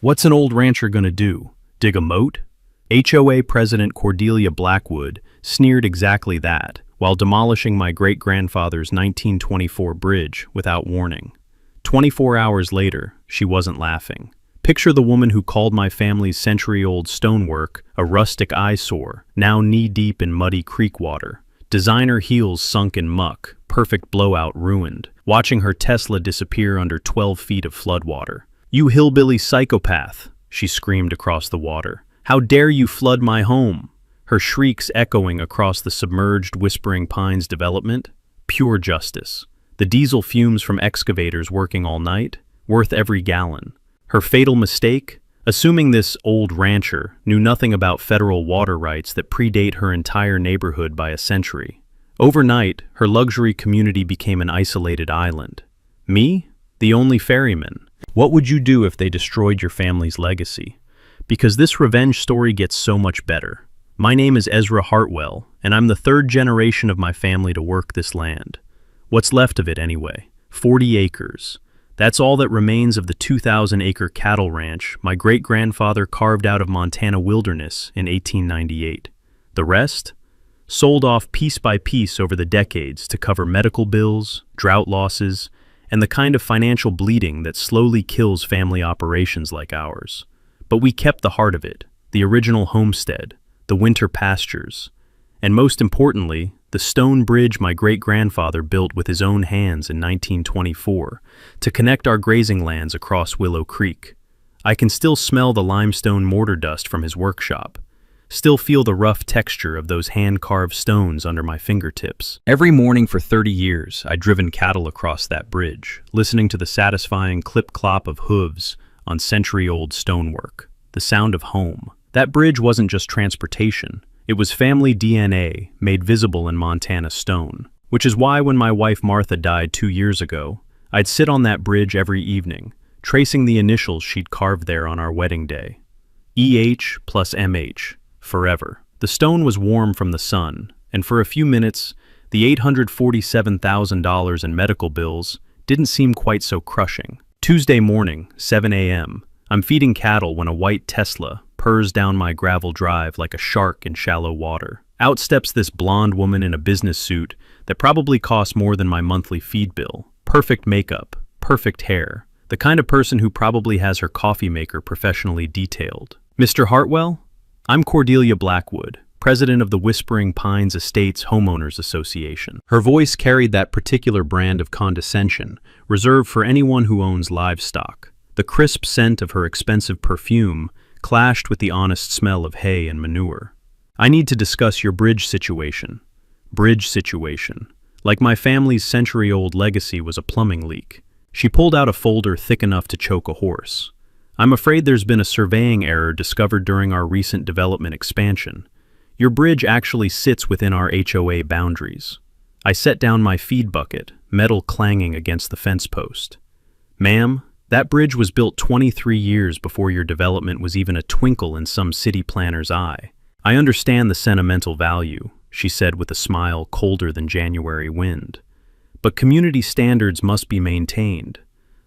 What's an old rancher gonna do? Dig a moat? HOA President Cordelia Blackwood sneered exactly that while demolishing my great-grandfather's 1924 bridge without warning. 24 hours later, she wasn't laughing. Picture the woman who called my family's century-old stonework a rustic eyesore, now knee-deep in muddy creek water. Designer heels sunk in muck, perfect blowout ruined, watching her Tesla disappear under 12 feet of floodwater. "You hillbilly psychopath," she screamed across the water. "How dare you flood my home?" Her shrieks echoing across the submerged Whispering Pines development. Pure justice. The diesel fumes from excavators working all night, worth every gallon. Her fatal mistake? Assuming this old rancher knew nothing about federal water rights that predate her entire neighborhood by a century. Overnight, her luxury community became an isolated island. Me? The only ferryman. What would you do if they destroyed your family's legacy? Because this revenge story gets so much better. My name is Ezra Hartwell, and I'm the third generation of my family to work this land. What's left of it anyway? 40 acres. That's all that remains of the 2,000-acre cattle ranch my great-grandfather carved out of Montana wilderness in 1898. The rest? Sold off piece by piece over the decades to cover medical bills, drought losses, and the kind of financial bleeding that slowly kills family operations like ours. But we kept the heart of it, the original homestead, the winter pastures, and most importantly, the stone bridge my great-grandfather built with his own hands in 1924 to connect our grazing lands across Willow Creek. I can still smell the limestone mortar dust from his workshop, still feel the rough texture of those hand-carved stones under my fingertips. Every morning for 30 years, I'd driven cattle across that bridge, listening to the satisfying clip-clop of hooves on century-old stonework, the sound of home. That bridge wasn't just transportation. It was family DNA made visible in Montana stone, which is why when my wife Martha died 2 years ago, I'd sit on that bridge every evening, tracing the initials she'd carved there on our wedding day. EH plus MH, forever. The stone was warm from the sun, and for a few minutes, the $847,000 in medical bills didn't seem quite so crushing. Tuesday morning, 7 a.m., I'm feeding cattle when a white Tesla purrs down my gravel drive like a shark in shallow water. Out steps this blonde woman in a business suit that probably costs more than my monthly feed bill. Perfect makeup, perfect hair, the kind of person who probably has her coffee maker professionally detailed. "Mr. Hartwell? I'm Cordelia Blackwood, president of the Whispering Pines Estates Homeowners Association." Her voice carried that particular brand of condescension, reserved for anyone who owns livestock. The crisp scent of her expensive perfume clashed with the honest smell of hay and manure. "I need to discuss your bridge situation." Bridge situation. Like my family's century-old legacy was a plumbing leak. She pulled out a folder thick enough to choke a horse. "I'm afraid there's been a surveying error discovered during our recent development expansion. Your bridge actually sits within our HOA boundaries." I set down my feed bucket, metal clanging against the fence post. "Ma'am, that bridge was built 23 years before your development was even a twinkle in some city planner's eye. I understand the sentimental value," she said with a smile colder than January wind. "But community standards must be maintained.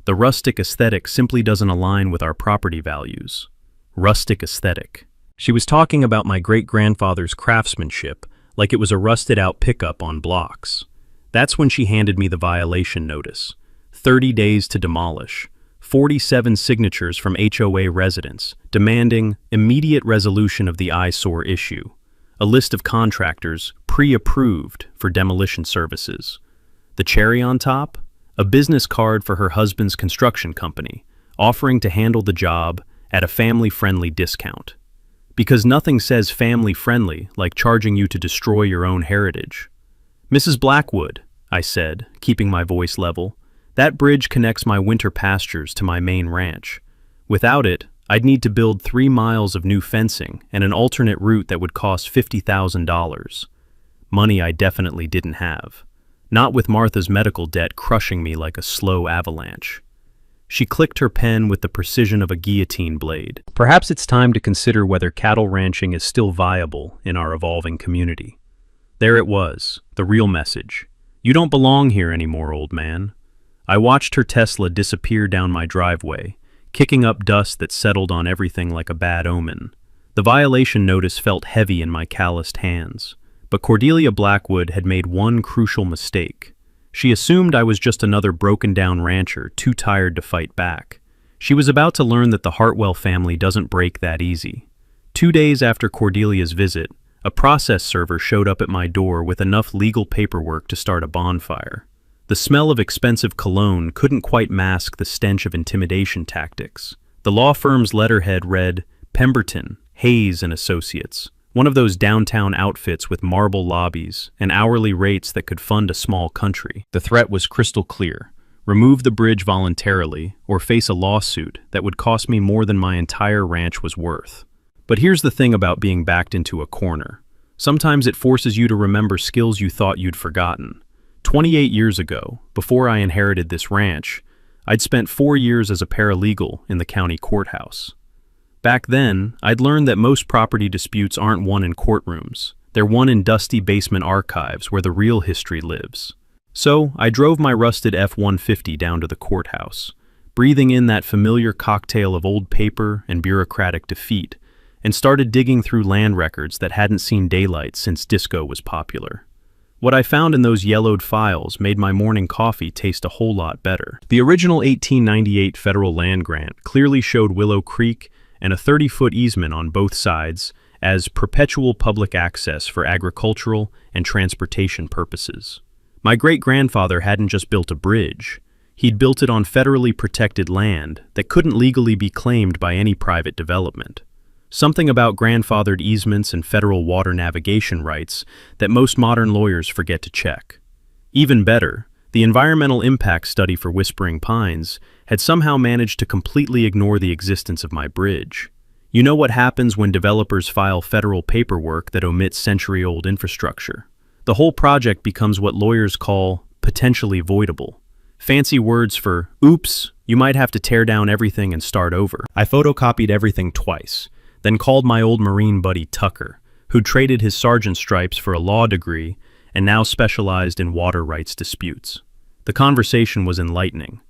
The rustic aesthetic simply doesn't align with our property values." Rustic aesthetic. She was talking about my great-grandfather's craftsmanship like it was a rusted-out pickup on blocks. That's when she handed me the violation notice. 30 days to demolish. 47 signatures from HOA residents demanding immediate resolution of the eyesore issue. A list of contractors pre-approved for demolition services. The cherry on top? A business card for her husband's construction company, offering to handle the job at a family-friendly discount. Because nothing says family-friendly like charging you to destroy your own heritage. "Mrs. Blackwood," I said, keeping my voice level, "that bridge connects my winter pastures to my main ranch. Without it, I'd need to build 3 miles of new fencing and an alternate route that would cost $50,000. Money I definitely didn't have. Not with Martha's medical debt crushing me like a slow avalanche. She clicked her pen with the precision of a guillotine blade. Perhaps it's time to consider whether cattle ranching is still viable in our evolving community. There it was, the real message. "You don't belong here anymore, old man." I watched her Tesla disappear down my driveway, kicking up dust that settled on everything like a bad omen. The violation notice felt heavy in my calloused hands, but Cordelia Blackwood had made one crucial mistake. She assumed I was just another broken-down rancher too tired to fight back. She was about to learn that the Hartwell family doesn't break that easy. 2 days after Cordelia's visit, a process server showed up at my door with enough legal paperwork to start a bonfire. The smell of expensive cologne couldn't quite mask the stench of intimidation tactics. The law firm's letterhead read, Pemberton, Hayes and Associates, one of those downtown outfits with marble lobbies and hourly rates that could fund a small country. The threat was crystal clear. Remove the bridge voluntarily or face a lawsuit that would cost me more than my entire ranch was worth. But here's the thing about being backed into a corner. Sometimes it forces you to remember skills you thought you'd forgotten. 28 years ago, before I inherited this ranch, I'd spent 4 years as a paralegal in the county courthouse. Back then, I'd learned that most property disputes aren't won in courtrooms. They're won in dusty basement archives where the real history lives. So, I drove my rusted F-150 down to the courthouse, breathing in that familiar cocktail of old paper and bureaucratic defeat, and started digging through land records that hadn't seen daylight since disco was popular. What I found in those yellowed files made my morning coffee taste a whole lot better. The original 1898 federal land grant clearly showed Willow Creek and a 30-foot easement on both sides as perpetual public access for agricultural and transportation purposes. My great-grandfather hadn't just built a bridge. He'd built it on federally protected land that couldn't legally be claimed by any private development. Something about grandfathered easements and federal water navigation rights that most modern lawyers forget to check. Even better, the environmental impact study for Whispering Pines had somehow managed to completely ignore the existence of my bridge. You know what happens when developers file federal paperwork that omits century-old infrastructure? The whole project becomes what lawyers call potentially voidable. Fancy words for, oops, you might have to tear down everything and start over. I photocopied everything twice, then called my old Marine buddy Tucker, who'd traded his sergeant stripes for a law degree and now specialized in water rights disputes. The conversation was enlightening.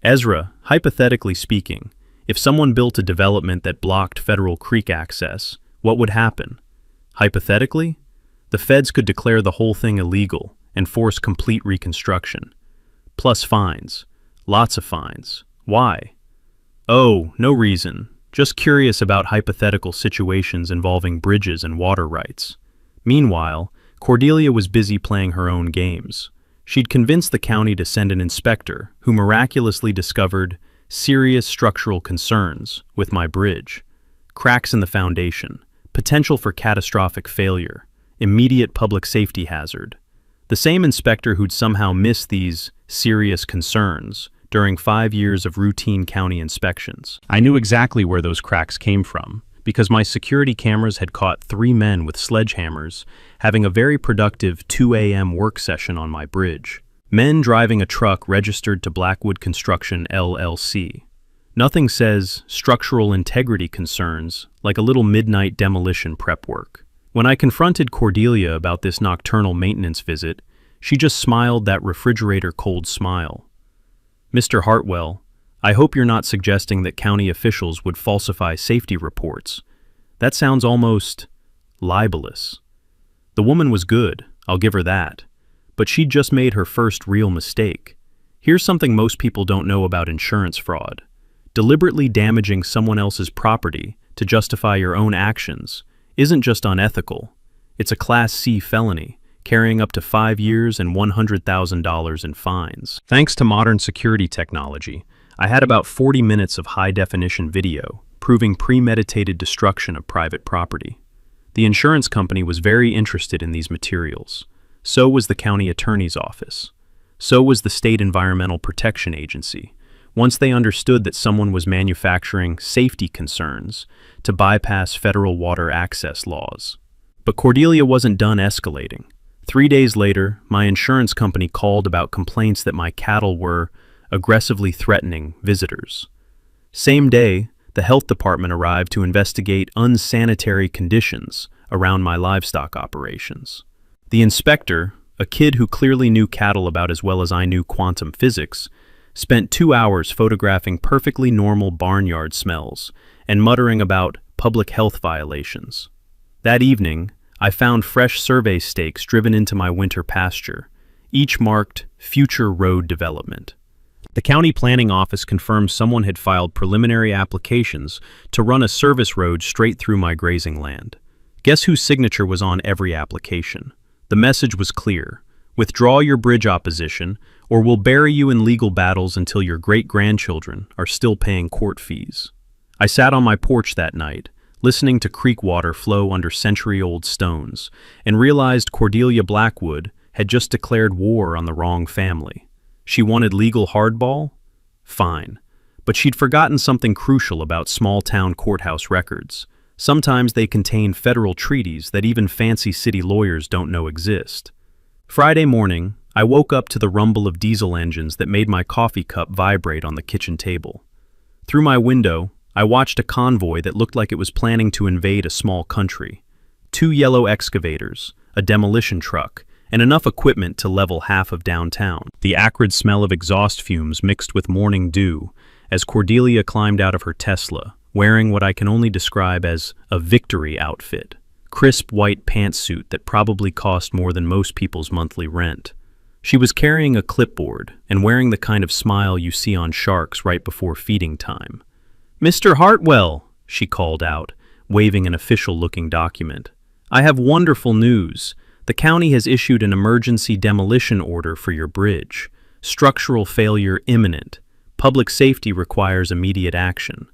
Ezra, hypothetically speaking, if someone built a development that blocked federal creek access, what would happen? Hypothetically, the feds could declare the whole thing illegal and force complete reconstruction. Plus fines. Lots of fines. Why? Oh, no reason. Just curious about hypothetical situations involving bridges and water rights. Meanwhile, Cordelia was busy playing her own games. She'd convinced the county to send an inspector who miraculously discovered serious structural concerns with my bridge. Cracks in the foundation, potential for catastrophic failure, immediate public safety hazard. The same inspector who'd somehow missed these serious concerns during 5 years of routine county inspections. I knew exactly where those cracks came from, because my security cameras had caught 3 men with sledgehammers having a very productive 2 a.m. work session on my bridge. Men driving a truck registered to Blackwood Construction, LLC. Nothing says structural integrity concerns like a little midnight demolition prep work. When I confronted Cordelia about this nocturnal maintenance visit, she just smiled that refrigerator-cold smile. Mr. Hartwell, I hope you're not suggesting that county officials would falsify safety reports. That sounds almost libelous. The woman was good, I'll give her that, but she'd just made her first real mistake. Here's something most people don't know about insurance fraud. Deliberately damaging someone else's property to justify your own actions isn't just unethical, it's a Class C felony, carrying up to 5 years and $100,000 in fines. Thanks to modern security technology, I had about 40 minutes of high-definition video proving premeditated destruction of private property. The insurance company was very interested in these materials. So was the county attorney's office. So was the State Environmental Protection Agency, once they understood that someone was manufacturing safety concerns to bypass federal water access laws. But Cordelia wasn't done escalating. 3 days later, my insurance company called about complaints that my cattle were aggressively threatening visitors. Same day, the health department arrived to investigate unsanitary conditions around my livestock operations. The inspector, a kid who clearly knew cattle about as well as I knew quantum physics, spent 2 hours photographing perfectly normal barnyard smells and muttering about public health violations. That evening, I found fresh survey stakes driven into my winter pasture, each marked future road development. The county planning office confirmed someone had filed preliminary applications to run a service road straight through my grazing land. Guess whose signature was on every application? The message was clear: withdraw your bridge opposition, or we'll bury you in legal battles until your great-grandchildren are still paying court fees. I sat on my porch that night, listening to creek water flow under century-old stones, and realized Cordelia Blackwood had just declared war on the wrong family. She wanted legal hardball? Fine. But she'd forgotten something crucial about small-town courthouse records. Sometimes they contain federal treaties that even fancy city lawyers don't know exist. Friday morning, I woke up to the rumble of diesel engines that made my coffee cup vibrate on the kitchen table. Through my window, I watched a convoy that looked like it was planning to invade a small country. 2 yellow excavators, a demolition truck, and enough equipment to level half of downtown. The acrid smell of exhaust fumes mixed with morning dew as Cordelia climbed out of her Tesla, wearing what I can only describe as a victory outfit. Crisp white pantsuit that probably cost more than most people's monthly rent. She was carrying a clipboard and wearing the kind of smile you see on sharks right before feeding time. "Mr. Hartwell," she called out, waving an official-looking document. "I have wonderful news. The county has issued an emergency demolition order for your bridge. Structural failure imminent. Public safety requires immediate action."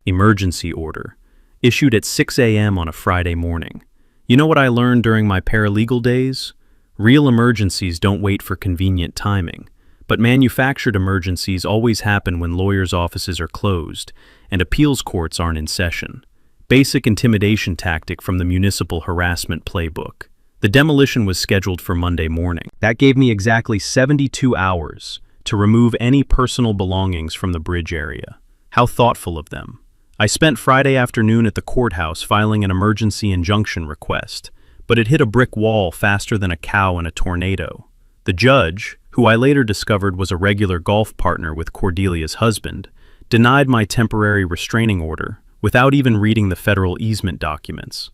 Emergency order. Issued at 6 a.m. on a Friday morning. You know what I learned during my paralegal days? Real emergencies don't wait for convenient timing, but manufactured emergencies always happen when lawyers' offices are closed and appeals courts aren't in session. Basic intimidation tactic from the municipal harassment playbook. The demolition was scheduled for Monday morning. That gave me exactly 72 hours to remove any personal belongings from the bridge area. How thoughtful of them. I spent Friday afternoon at the courthouse filing an emergency injunction request, but it hit a brick wall faster than a cow in a tornado. The judge, who I later discovered was a regular golf partner with Cordelia's husband, denied my temporary restraining order without even reading the federal easement documents.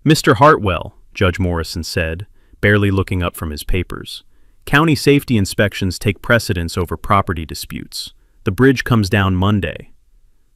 "Mr. Hartwell," Judge Morrison said, barely looking up from his papers, "county safety inspections take precedence over property disputes. The bridge comes down Monday."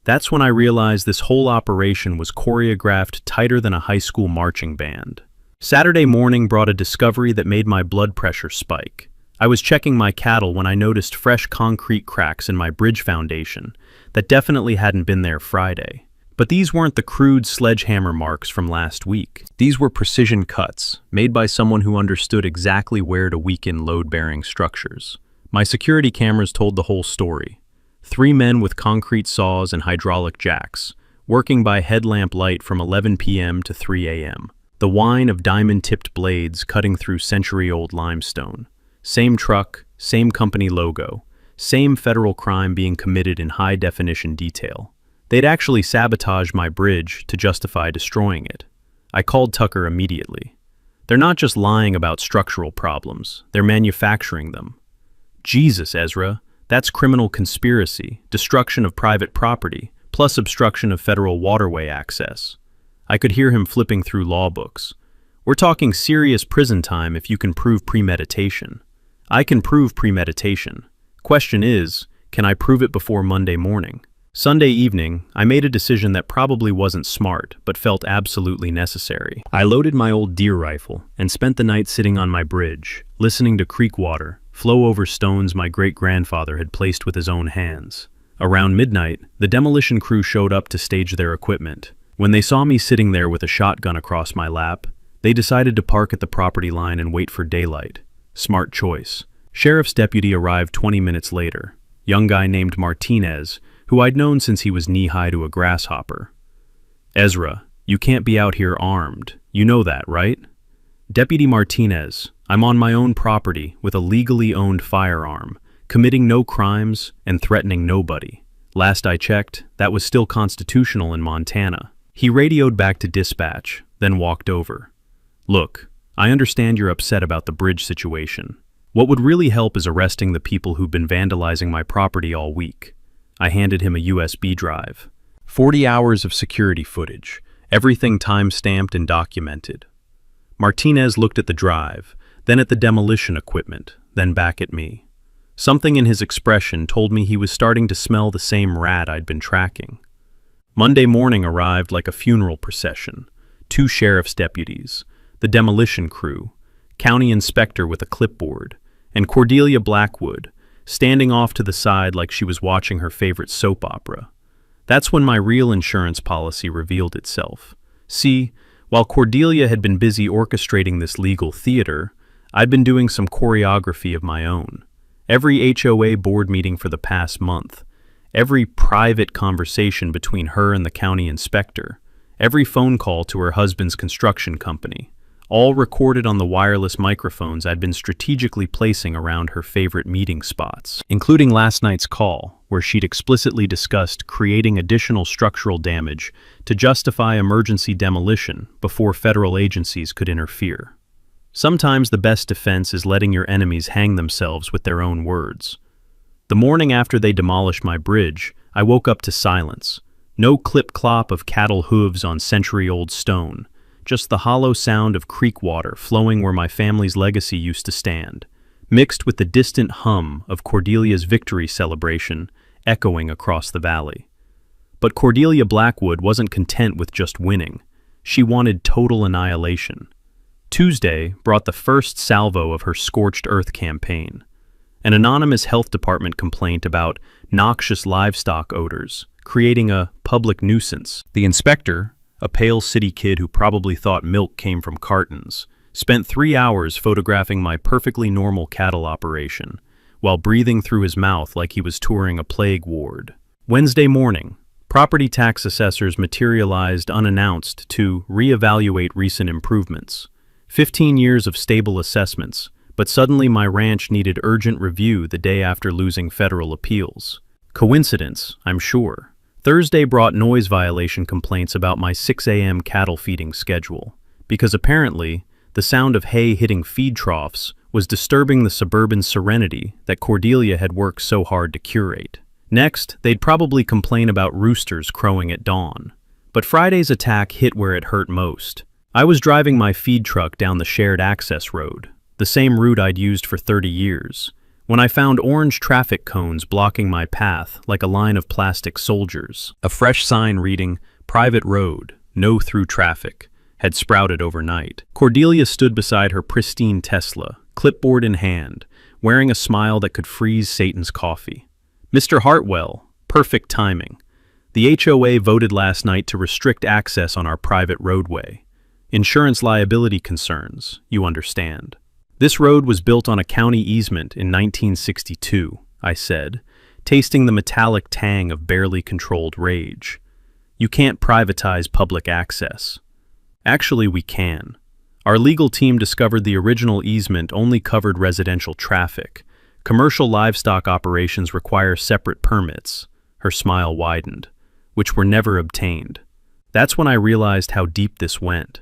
That's when I realized this whole operation was choreographed tighter than a high school marching band. Saturday morning brought a discovery that made my blood pressure spike. I was checking my cattle when I noticed fresh concrete cracks in my bridge foundation that definitely hadn't been there Friday. But these weren't the crude sledgehammer marks from last week. These were precision cuts, made by someone who understood exactly where to weaken load-bearing structures. My security cameras told the whole story. 3 men with concrete saws and hydraulic jacks, working by headlamp light from 11 p.m. to 3 a.m. The whine of diamond-tipped blades cutting through century-old limestone. Same truck, same company logo, same federal crime being committed in high-definition detail. They'd actually sabotaged my bridge to justify destroying it. I called Tucker immediately. They're not just lying about structural problems, they're manufacturing them. Jesus, Ezra. That's criminal conspiracy, destruction of private property, plus obstruction of federal waterway access. I could hear him flipping through law books. We're talking serious prison time if you can prove premeditation. I can prove premeditation. Question is, can I prove it before Monday morning? Sunday evening, I made a decision that probably wasn't smart, but felt absolutely necessary. I loaded my old deer rifle and spent the night sitting on my bridge, listening to creek water flow over stones my great-grandfather had placed with his own hands. Around midnight, the demolition crew showed up to stage their equipment. When they saw me sitting there with a shotgun across my lap, they decided to park at the property line and wait for daylight. Smart choice. Sheriff's deputy arrived 20 minutes later. Young guy named Martinez, who I'd known since he was knee-high to a grasshopper. "Ezra, you can't be out here armed. You know that, right?" "Deputy Martinez, I'm on my own property with a legally owned firearm, committing no crimes and threatening nobody. Last I checked, that was still constitutional in Montana." He radioed back to dispatch, then walked over. "Look, I understand you're upset about the bridge situation. What would really help is arresting the people who've been vandalizing my property all week. I handed him a USB drive. 40 hours of security footage, everything time-stamped and documented. Martinez looked at the drive, then at the demolition equipment, then back at me. Something in his expression told me he was starting to smell the same rat I'd been tracking. Monday morning arrived like a funeral procession. 2 sheriff's deputies, the demolition crew, county inspector with a clipboard, and Cordelia Blackwood, standing off to the side like she was watching her favorite soap opera. That's when my real insurance policy revealed itself. See, while Cordelia had been busy orchestrating this legal theater, I'd been doing some choreography of my own. Every HOA board meeting for the past month, every private conversation between her and the county inspector, every phone call to her husband's construction company, all recorded on the wireless microphones I'd been strategically placing around her favorite meeting spots, including last night's call, where she'd explicitly discussed creating additional structural damage to justify emergency demolition before federal agencies could interfere. Sometimes the best defense is letting your enemies hang themselves with their own words. The morning after they demolished my bridge, I woke up to silence. No clip-clop of cattle hooves on century-old stone, just the hollow sound of creek water flowing where my family's legacy used to stand, mixed with the distant hum of Cordelia's victory celebration echoing across the valley. But Cordelia Blackwood wasn't content with just winning. She wanted total annihilation. Tuesday brought the first salvo of her scorched earth campaign. An anonymous health department complaint about noxious livestock odors, creating a public nuisance. The inspector, a pale city kid who probably thought milk came from cartons, spent 3 hours photographing my perfectly normal cattle operation, while breathing through his mouth like he was touring a plague ward. Wednesday morning, property tax assessors materialized unannounced to reevaluate recent improvements. 15 years of stable assessments, but suddenly my ranch needed urgent review the day after losing federal appeals. Coincidence, I'm sure. Thursday brought noise violation complaints about my 6 a.m. cattle feeding schedule, because apparently the sound of hay hitting feed troughs was disturbing the suburban serenity that Cordelia had worked so hard to curate. Next, they'd probably complain about roosters crowing at dawn. But Friday's attack hit where it hurt most. I was driving my feed truck down the shared access road, the same route I'd used for 30 years, when I found orange traffic cones blocking my path like a line of plastic soldiers. A fresh sign reading, "Private Road, No Through Traffic," had sprouted overnight. Cordelia stood beside her pristine Tesla, clipboard in hand, wearing a smile that could freeze Satan's coffee. "Mr. Hartwell, perfect timing. The HOA voted last night to restrict access on our private roadway. Insurance liability concerns, you understand. This road was built on a county easement in 1962, I said, tasting the metallic tang of barely controlled rage. You can't privatize public access. Actually, we can. Our legal team discovered the original easement only covered residential traffic. Commercial livestock operations require separate permits, her smile widened, which were never obtained. That's when I realized how deep this went.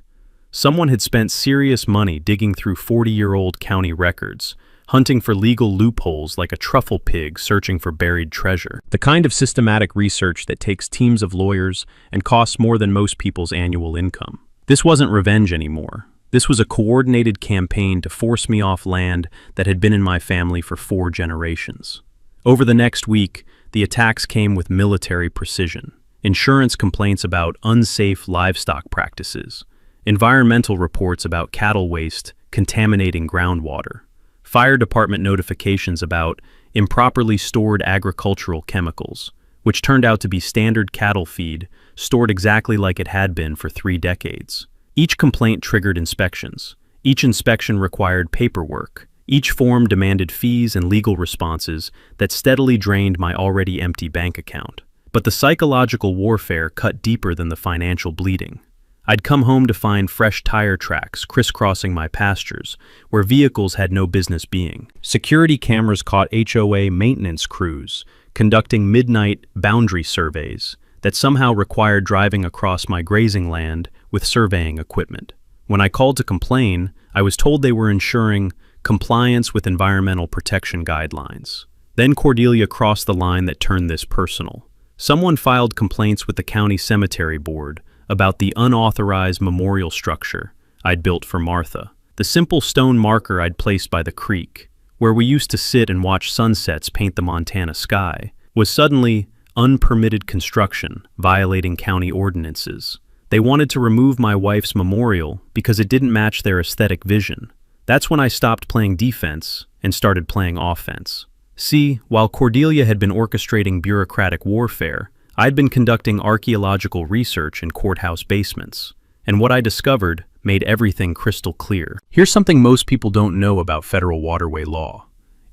Someone had spent serious money digging through 40-year-old county records, hunting for legal loopholes like a truffle pig searching for buried treasure. The kind of systematic research that takes teams of lawyers and costs more than most people's annual income. This wasn't revenge anymore. This was a coordinated campaign to force me off land that had been in my family for 4 generations. Over the next week, the attacks came with military precision. Insurance complaints about unsafe livestock practices. Environmental reports about cattle waste contaminating groundwater. Fire department notifications about improperly stored agricultural chemicals, which turned out to be standard cattle feed stored exactly like it had been for 3 decades. Each complaint triggered inspections. Each inspection required paperwork. Each form demanded fees and legal responses that steadily drained my already empty bank account. But the psychological warfare cut deeper than the financial bleeding. I'd come home to find fresh tire tracks crisscrossing my pastures, where vehicles had no business being. Security cameras caught HOA maintenance crews conducting midnight boundary surveys that somehow required driving across my grazing land with surveying equipment. When I called to complain, I was told they were ensuring compliance with environmental protection guidelines. Then Cordelia crossed the line that turned this personal. Someone filed complaints with the county cemetery board about the unauthorized memorial structure I'd built for Martha. The simple stone marker I'd placed by the creek, where we used to sit and watch sunsets paint the Montana sky, was suddenly unpermitted construction, violating county ordinances. They wanted to remove my wife's memorial because it didn't match their aesthetic vision. That's when I stopped playing defense and started playing offense. See, while Cordelia had been orchestrating bureaucratic warfare, I'd been conducting archaeological research in courthouse basements, and what I discovered made everything crystal clear. Here's something most people don't know about federal waterway law.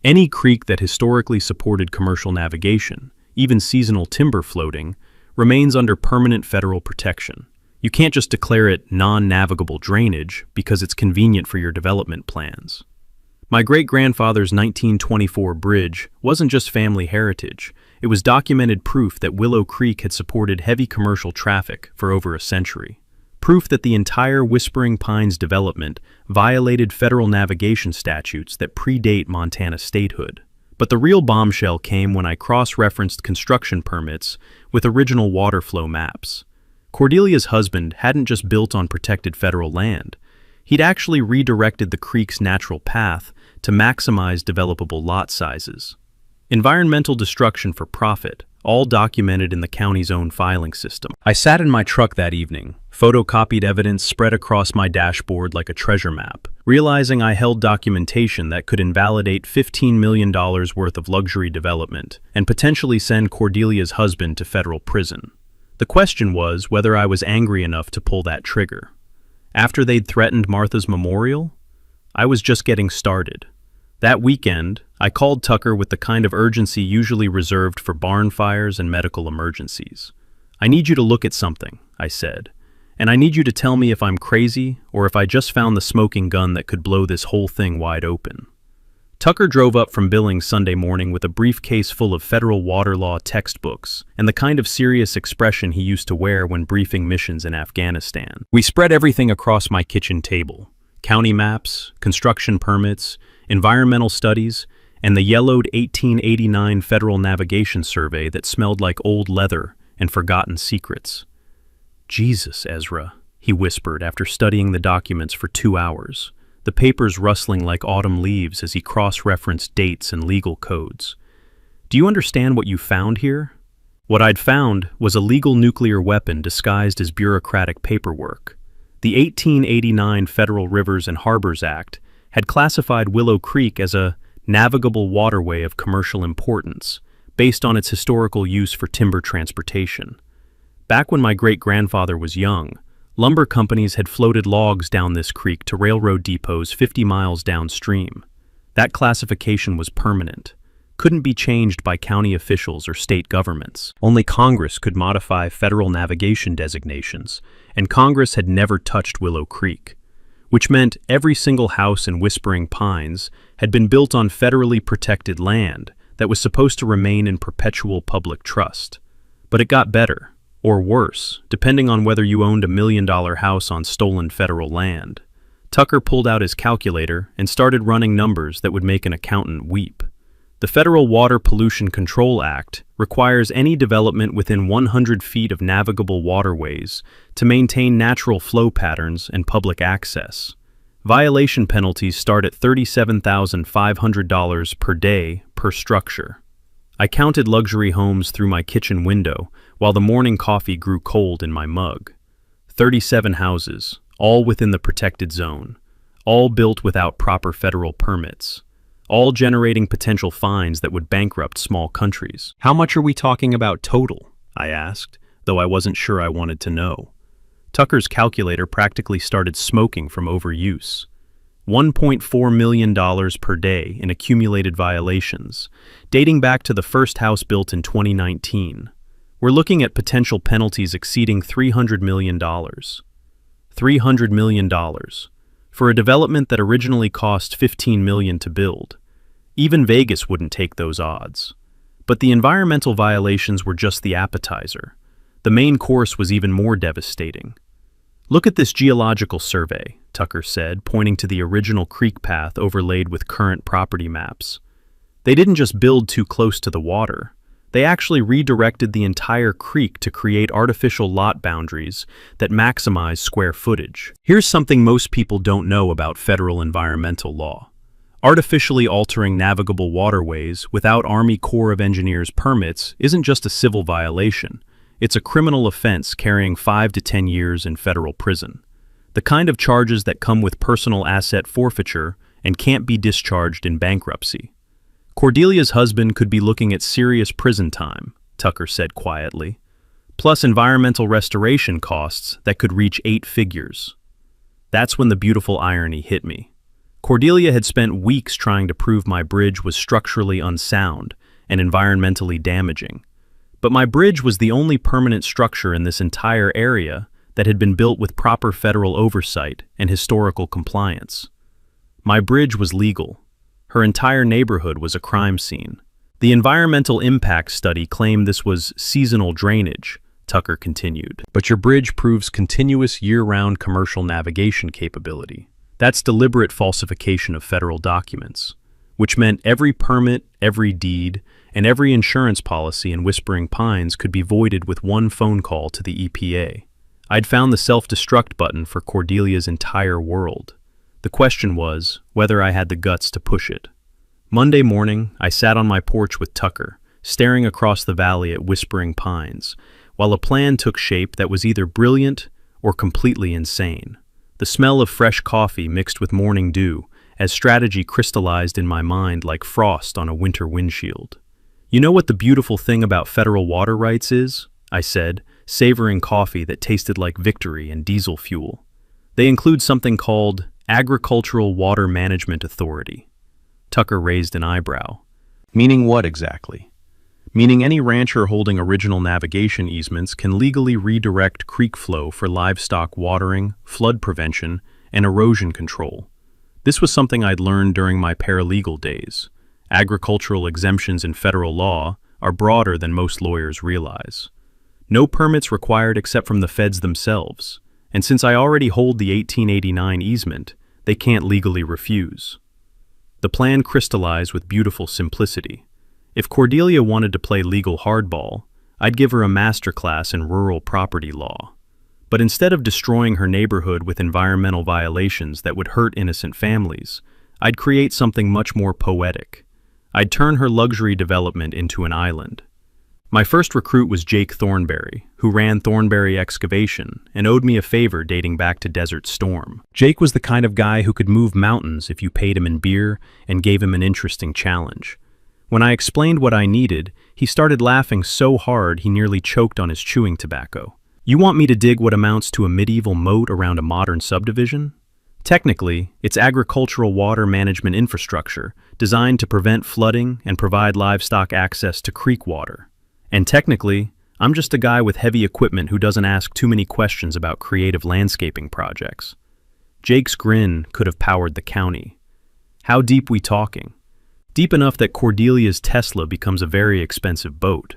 Any creek that historically supported commercial navigation, even seasonal timber floating, remains under permanent federal protection. You can't just declare it non-navigable drainage because it's convenient for your development plans. My great-grandfather's 1924 bridge wasn't just family heritage, it was documented proof that Willow Creek had supported heavy commercial traffic for over a century. Proof that the entire Whispering Pines development violated federal navigation statutes that predate Montana statehood. But the real bombshell came when I cross-referenced construction permits with original water flow maps. Cordelia's husband hadn't just built on protected federal land. He'd actually redirected the creek's natural path to maximize developable lot sizes. Environmental destruction for profit, all documented in the county's own filing system. I sat in my truck that evening, photocopied evidence spread across my dashboard like a treasure map, realizing I held documentation that could invalidate $15 million worth of luxury development and potentially send Cordelia's husband to federal prison. The question was whether I was angry enough to pull that trigger. After they'd threatened Martha's memorial, I was just getting started. That weekend, I called Tucker with the kind of urgency usually reserved for barn fires and medical emergencies. "I need you to look at something," I said, "and I need you to tell me if I'm crazy or if I just found the smoking gun that could blow this whole thing wide open." Tucker drove up from Billings Sunday morning with a briefcase full of federal water law textbooks and the kind of serious expression he used to wear when briefing missions in Afghanistan. We spread everything across my kitchen table: county maps, construction permits, environmental studies, and the yellowed 1889 Federal Navigation Survey that smelled like old leather and forgotten secrets. "Jesus, Ezra," he whispered after studying the documents for 2 hours, the papers rustling like autumn leaves as he cross-referenced dates and legal codes. "Do you understand what you found here?" What I'd found was a legal nuclear weapon disguised as bureaucratic paperwork. The 1889 Federal Rivers and Harbors Act had classified Willow Creek as a navigable waterway of commercial importance, based on its historical use for timber transportation. Back when my great-grandfather was young, lumber companies had floated logs down this creek to railroad depots 50 miles downstream. That classification was permanent, couldn't be changed by county officials or state governments. Only Congress could modify federal navigation designations, and Congress had never touched Willow Creek, which meant every single house in Whispering Pines had been built on federally protected land that was supposed to remain in perpetual public trust. But it got better, or worse, depending on whether you owned $1 million house on stolen federal land. Tucker pulled out his calculator and started running numbers that would make an accountant weep. The Federal Water Pollution Control Act requires any development within 100 feet of navigable waterways to maintain natural flow patterns and public access. Violation penalties start at $37,500 per day per structure. I counted luxury homes through my kitchen window while the morning coffee grew cold in my mug. 37 houses, all within the protected zone, all built without proper federal permits, all generating potential fines that would bankrupt small countries. "How much are we talking about total?" I asked, though I wasn't sure I wanted to know. Tucker's calculator practically started smoking from overuse. $1.4 million per day in accumulated violations, dating back to the first house built in 2019. We're looking at potential penalties exceeding $300 million. $300 million. For a development that originally cost $15 million to build. Even Vegas wouldn't take those odds. But the environmental violations were just the appetizer. The main course was even more devastating. Look at this geological survey, Tucker said, pointing to the original creek path overlaid with current property maps. They didn't just build too close to the water. They actually redirected the entire creek to create artificial lot boundaries that maximize square footage. Here's something most people don't know about federal environmental law. Artificially altering navigable waterways without Army Corps of Engineers permits isn't just a civil violation. It's a criminal offense carrying 5 to 10 years in federal prison. The kind of charges that come with personal asset forfeiture and can't be discharged in bankruptcy. Cordelia's husband could be looking at serious prison time, Tucker said quietly, plus environmental restoration costs that could reach 8 figures. That's when the beautiful irony hit me. Cordelia had spent weeks trying to prove my bridge was structurally unsound and environmentally damaging. But my bridge was the only permanent structure in this entire area that had been built with proper federal oversight and historical compliance. My bridge was legal. Her entire neighborhood was a crime scene. The environmental impact study claimed this was seasonal drainage, Tucker continued. But your bridge proves continuous year-round commercial navigation capability. That's deliberate falsification of federal documents, which meant every permit, every deed, and every insurance policy in Whispering Pines could be voided with one phone call to the EPA. I'd found the self-destruct button for Cordelia's entire world. The question was whether I had the guts to push it. Monday morning, I sat on my porch with Tucker, staring across the valley at Whispering Pines, while a plan took shape that was either brilliant or completely insane. The smell of fresh coffee mixed with morning dew, as strategy crystallized in my mind like frost on a winter windshield. You know what the beautiful thing about federal water rights is? I said, savoring coffee that tasted like victory and diesel fuel. They include something called Agricultural Water Management Authority. Tucker raised an eyebrow. Meaning what exactly? Meaning any rancher holding original navigation easements can legally redirect creek flow for livestock watering, flood prevention, and erosion control. This was something I'd learned during my paralegal days. Agricultural exemptions in federal law are broader than most lawyers realize. No permits required except from the feds themselves, and since I already hold the 1889 easement, they can't legally refuse. The plan crystallized with beautiful simplicity. If Cordelia wanted to play legal hardball, I'd give her a masterclass in rural property law. But instead of destroying her neighborhood with environmental violations that would hurt innocent families, I'd create something much more poetic. I'd turn her luxury development into an island. My first recruit was Jake Thornberry, who ran Thornberry Excavation and owed me a favor dating back to Desert Storm. Jake was the kind of guy who could move mountains if you paid him in beer and gave him an interesting challenge. When I explained what I needed, he started laughing so hard he nearly choked on his chewing tobacco. You want me to dig what amounts to a medieval moat around a modern subdivision? Technically, it's agricultural water management infrastructure designed to prevent flooding and provide livestock access to creek water. And technically, I'm just a guy with heavy equipment who doesn't ask too many questions about creative landscaping projects. Jake's grin could have powered the county. How deep we talking? Deep enough that Cordelia's Tesla becomes a very expensive boat.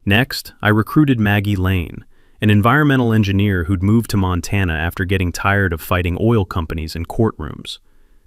Next, I recruited Maggie Lane, an environmental engineer who'd moved to Montana after getting tired of fighting oil companies in courtrooms.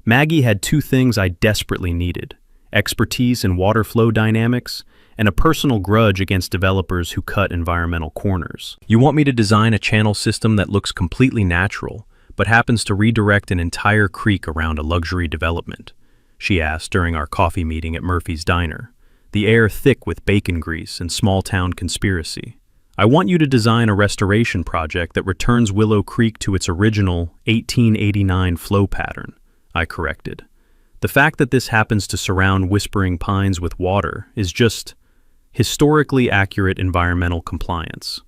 Maggie had 2 things I desperately needed: expertise in water flow dynamics and a personal grudge against developers who cut environmental corners. You want me to design a channel system that looks completely natural, but happens to redirect an entire creek around a luxury development? She asked during our coffee meeting at Murphy's Diner, the air thick with bacon grease and small-town conspiracy. I want you to design a restoration project that returns Willow Creek to its original 1889 flow pattern, I corrected. The fact that this happens to surround Whispering Pines with water is just historically accurate environmental compliance.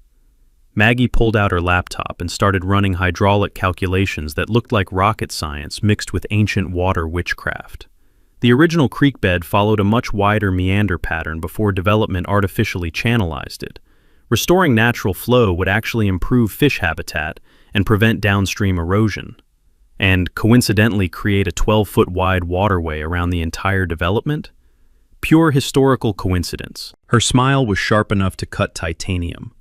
Maggie pulled out her laptop and started running hydraulic calculations that looked like rocket science mixed with ancient water witchcraft. The original creek bed followed a much wider meander pattern before development artificially channelized it. Restoring natural flow would actually improve fish habitat and prevent downstream erosion, and coincidentally create a 12-foot wide waterway around the entire development? Pure historical coincidence. Her smile was sharp enough to cut titanium.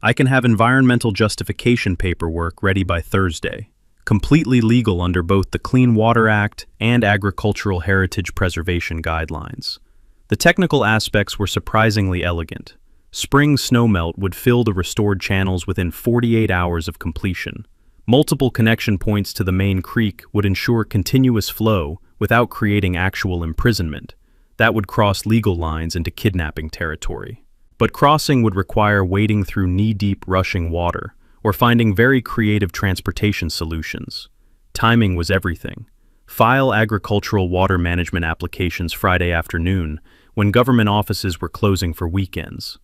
I can have environmental justification paperwork ready by Thursday, completely legal under both the Clean Water Act and Agricultural Heritage Preservation Guidelines. The technical aspects were surprisingly elegant. Spring snowmelt would fill the restored channels within 48 hours of completion. Multiple connection points to the main creek would ensure continuous flow without creating actual imprisonment. That would cross legal lines into kidnapping territory. But crossing would require wading through knee-deep rushing water or finding very creative transportation solutions. Timing was everything. File agricultural water management applications Friday afternoon when government offices were closing for weekends.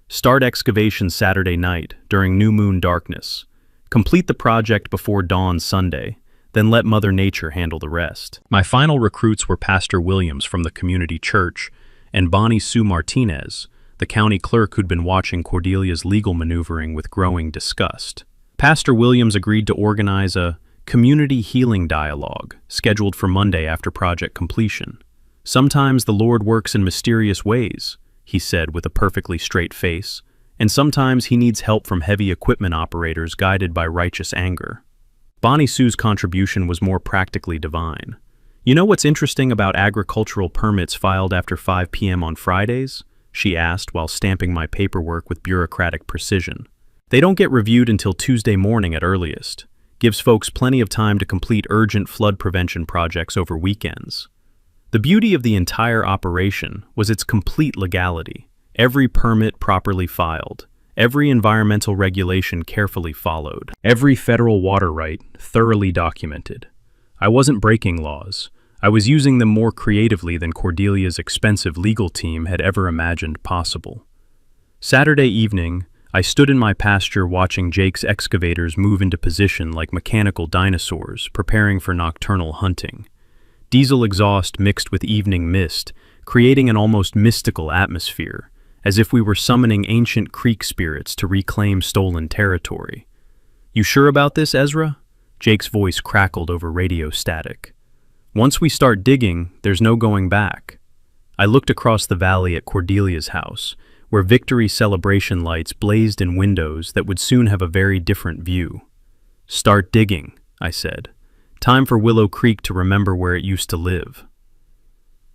Start excavation Saturday night during new moon darkness. Complete the project before dawn Sunday, then let Mother Nature handle the rest. My final recruits were Pastor Williams from the community church and Bonnie Sue Martinez, the county clerk who'd been watching Cordelia's legal maneuvering with growing disgust. Pastor Williams agreed to organize a community healing dialogue scheduled for Monday after project completion. "Sometimes the Lord works in mysterious ways," he said with a perfectly straight face, "and sometimes he needs help from heavy equipment operators guided by righteous anger." Bonnie Sue's contribution was more practically divine. "You know what's interesting about agricultural permits filed after 5 p.m. on Fridays?" she asked while stamping my paperwork with bureaucratic precision. "They don't get reviewed until Tuesday morning at earliest. Gives folks plenty of time to complete urgent flood prevention projects over weekends." The beauty of the entire operation was its complete legality. Every permit properly filed, every environmental regulation carefully followed, every federal water right thoroughly documented. I wasn't breaking laws. I was using them more creatively than Cordelia's expensive legal team had ever imagined possible. Saturday evening, I stood in my pasture watching Jake's excavators move into position like mechanical dinosaurs preparing for nocturnal hunting. Diesel exhaust mixed with evening mist, creating an almost mystical atmosphere, as if we were summoning ancient creek spirits to reclaim stolen territory. "You sure about this, Ezra?" Jake's voice crackled over radio static. "Once we start digging, there's no going back." I looked across the valley at Cordelia's house, where victory celebration lights blazed in windows that would soon have a very different view. "Start digging," I said. "Time for Willow Creek to remember where it used to live."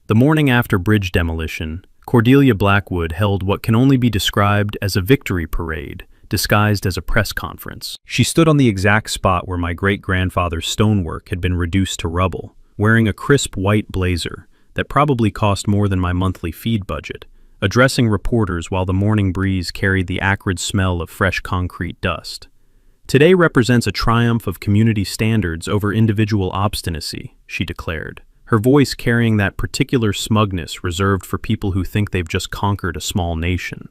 The morning after bridge demolition, Cordelia Blackwood held what can only be described as a victory parade, disguised as a press conference. She stood on the exact spot where my great-grandfather's stonework had been reduced to rubble, wearing a crisp white blazer that probably cost more than my monthly feed budget, addressing reporters while the morning breeze carried the acrid smell of fresh concrete dust. "Today represents a triumph of community standards over individual obstinacy," she declared, her voice carrying that particular smugness reserved for people who think they've just conquered a small nation.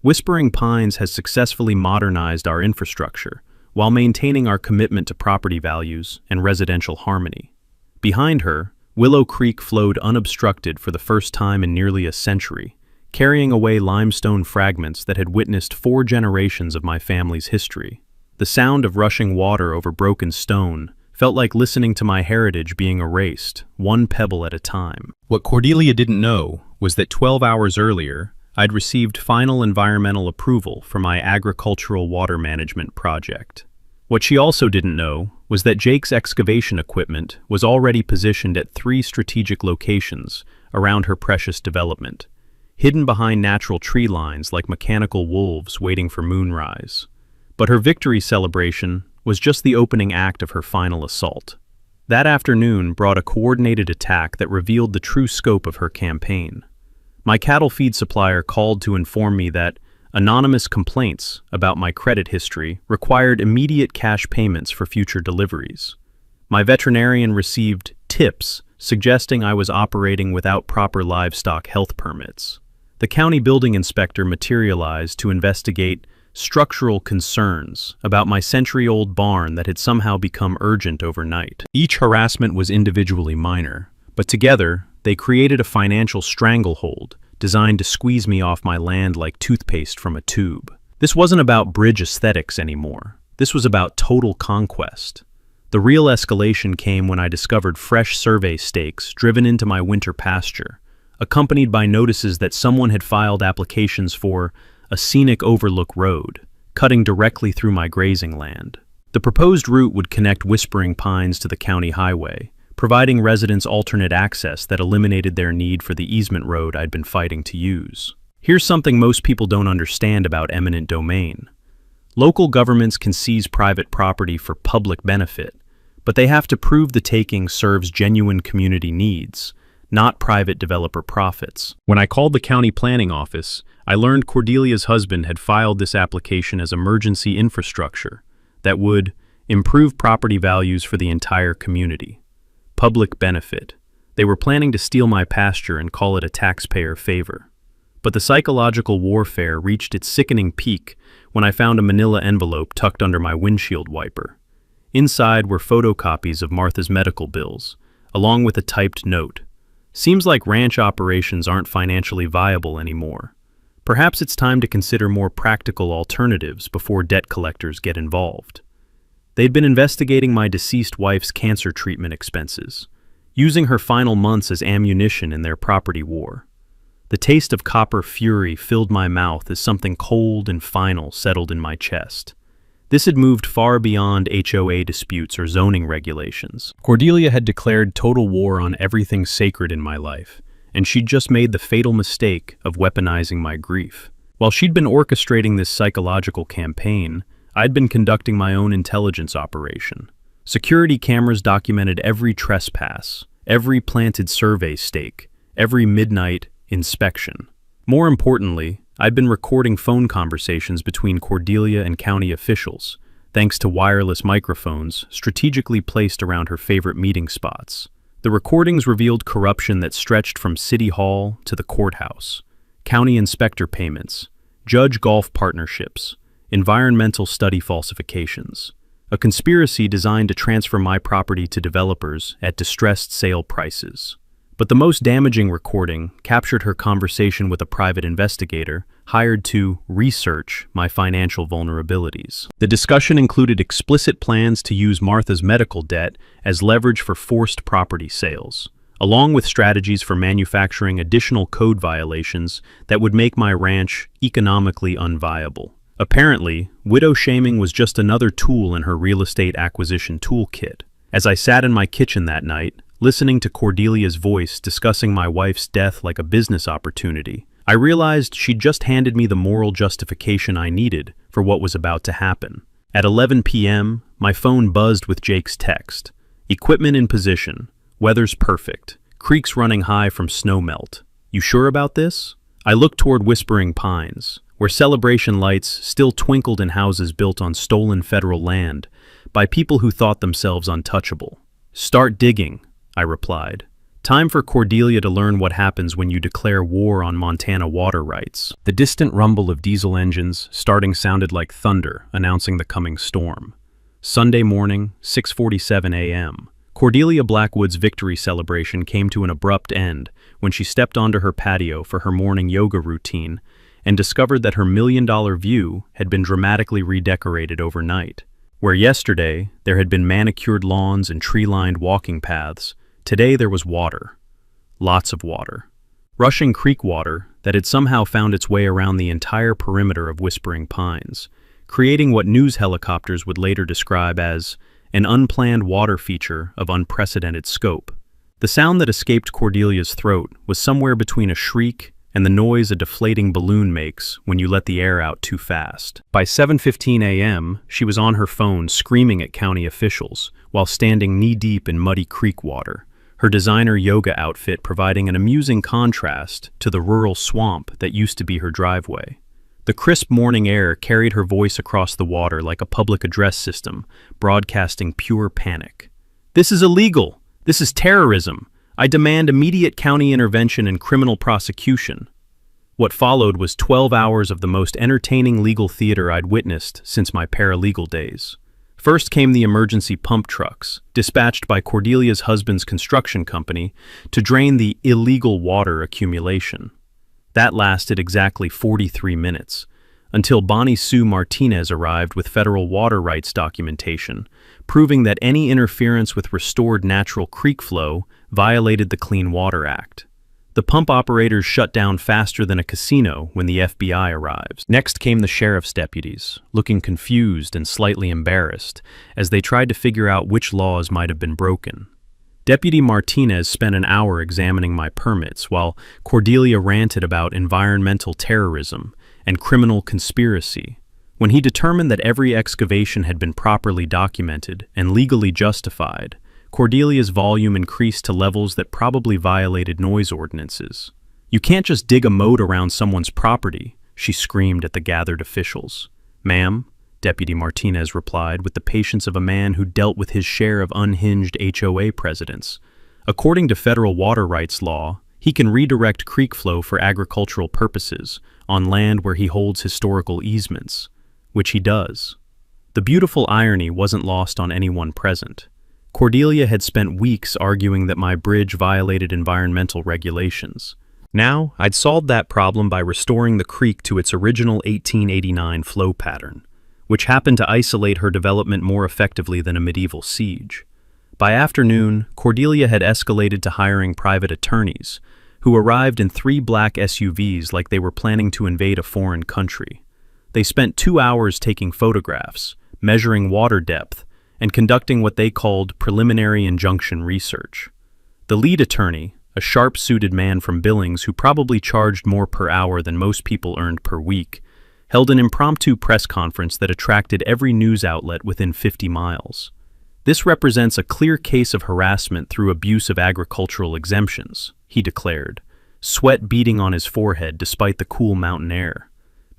"Whispering Pines has successfully modernized our infrastructure while maintaining our commitment to property values and residential harmony." Behind her, Willow Creek flowed unobstructed for the first time in nearly a century, carrying away limestone fragments that had witnessed 4 generations of my family's history. The sound of rushing water over broken stone felt like listening to my heritage being erased, one pebble at a time. What Cordelia didn't know was that 12 hours earlier, I'd received final environmental approval for my agricultural water management project. What she also didn't know was that Jake's excavation equipment was already positioned at 3 strategic locations around her precious development, hidden behind natural tree lines like mechanical wolves waiting for moonrise. But her victory celebration was just the opening act of her final assault. That afternoon brought a coordinated attack that revealed the true scope of her campaign. My cattle feed supplier called to inform me that anonymous complaints about my credit history required immediate cash payments for future deliveries. My veterinarian received tips suggesting I was operating without proper livestock health permits. The county building inspector materialized to investigate structural concerns about my century-old barn that had somehow become urgent overnight. Each harassment was individually minor, but together they created a financial stranglehold designed to squeeze me off my land like toothpaste from a tube. This wasn't about bridge aesthetics anymore. This was about total conquest. The real escalation came when I discovered fresh survey stakes driven into my winter pasture, accompanied by notices that someone had filed applications for a scenic overlook road, cutting directly through my grazing land. The proposed route would connect Whispering Pines to the county highway, providing residents alternate access that eliminated their need for the easement road I'd been fighting to use. Here's something most people don't understand about eminent domain. Local governments can seize private property for public benefit, but they have to prove the taking serves genuine community needs, not private developer profits. When I called the county planning office, I learned Cordelia's husband had filed this application as emergency infrastructure that would improve property values for the entire community. Public benefit. They were planning to steal my pasture and call it a taxpayer favor. But the psychological warfare reached its sickening peak when I found a manila envelope tucked under my windshield wiper. Inside were photocopies of Martha's medical bills, along with a typed note. Seems like ranch operations aren't financially viable anymore. Perhaps it's time to consider more practical alternatives before debt collectors get involved. They'd been investigating my deceased wife's cancer treatment expenses, using her final months as ammunition in their property war. The taste of copper fury filled my mouth as something cold and final settled in my chest. This had moved far beyond HOA disputes or zoning regulations. Cordelia had declared total war on everything sacred in my life, and she'd just made the fatal mistake of weaponizing my grief. While she'd been orchestrating this psychological campaign, I'd been conducting my own intelligence operation. Security cameras documented every trespass, every planted survey stake, every midnight inspection. More importantly, I'd been recording phone conversations between Cordelia and county officials, thanks to wireless microphones strategically placed around her favorite meeting spots. The recordings revealed corruption that stretched from City Hall to the courthouse, county inspector payments, judge golf partnerships, environmental study falsifications, a conspiracy designed to transfer my property to developers at distressed sale prices. But the most damaging recording captured her conversation with a private investigator hired to research my financial vulnerabilities. The discussion included explicit plans to use Martha's medical debt as leverage for forced property sales, along with strategies for manufacturing additional code violations that would make my ranch economically unviable. Apparently, widow shaming was just another tool in her real estate acquisition toolkit. As I sat in my kitchen that night, listening to Cordelia's voice discussing my wife's death like a business opportunity, I realized she'd just handed me the moral justification I needed for what was about to happen. At 11 p.m., my phone buzzed with Jake's text. Equipment in position. Weather's perfect. Creeks running high from snow melt. You sure about this? I looked toward Whispering Pines, where celebration lights still twinkled in houses built on stolen federal land by people who thought themselves untouchable. Start digging, I replied. Time for Cordelia to learn what happens when you declare war on Montana water rights. The distant rumble of diesel engines starting sounded like thunder, announcing the coming storm. Sunday morning, 6:47 a.m. Cordelia Blackwood's victory celebration came to an abrupt end when she stepped onto her patio for her morning yoga routine and discovered that her million-dollar view had been dramatically redecorated overnight. Where yesterday there had been manicured lawns and tree-lined walking paths, today there was water. Lots of water. Rushing creek water that had somehow found its way around the entire perimeter of Whispering Pines, creating what news helicopters would later describe as an unplanned water feature of unprecedented scope. The sound that escaped Cordelia's throat was somewhere between a shriek and the noise a deflating balloon makes when you let the air out too fast. By 7:15 a.m., she was on her phone screaming at county officials while standing knee-deep in muddy creek water, her designer yoga outfit providing an amusing contrast to the rural swamp that used to be her driveway. The crisp morning air carried her voice across the water like a public address system, broadcasting pure panic. "This is illegal! This is terrorism! I demand immediate county intervention and criminal prosecution." What followed was 12 hours of the most entertaining legal theater I'd witnessed since my paralegal days. First came the emergency pump trucks, dispatched by Cordelia's husband's construction company to drain the illegal water accumulation. That lasted exactly 43 minutes, until Bonnie Sue Martinez arrived with federal water rights documentation, proving that any interference with restored natural creek flow violated the Clean Water Act. The pump operators shut down faster than a casino when the FBI arrives. Next came the sheriff's deputies, looking confused and slightly embarrassed as they tried to figure out which laws might have been broken. Deputy Martinez spent an hour examining my permits while Cordelia ranted about environmental terrorism and criminal conspiracy. When he determined that every excavation had been properly documented and legally justified, Cordelia's volume increased to levels that probably violated noise ordinances. "You can't just dig a moat around someone's property," she screamed at the gathered officials. "Ma'am," Deputy Martinez replied with the patience of a man who dealt with his share of unhinged HOA presidents. "According to federal water rights law, he can redirect creek flow for agricultural purposes on land where he holds historical easements, which he does." The beautiful irony wasn't lost on anyone present. Cordelia had spent weeks arguing that my bridge violated environmental regulations. Now, I'd solved that problem by restoring the creek to its original 1889 flow pattern, which happened to isolate her development more effectively than a medieval siege. By afternoon, Cordelia had escalated to hiring private attorneys, who arrived in 3 black SUVs like they were planning to invade a foreign country. They spent 2 hours taking photographs, measuring water depth, and conducting what they called preliminary injunction research. The lead attorney, a sharp-suited man from Billings who probably charged more per hour than most people earned per week, held an impromptu press conference that attracted every news outlet within 50 miles. "This represents a clear case of harassment through abuse of agricultural exemptions," he declared, sweat beading on his forehead despite the cool mountain air.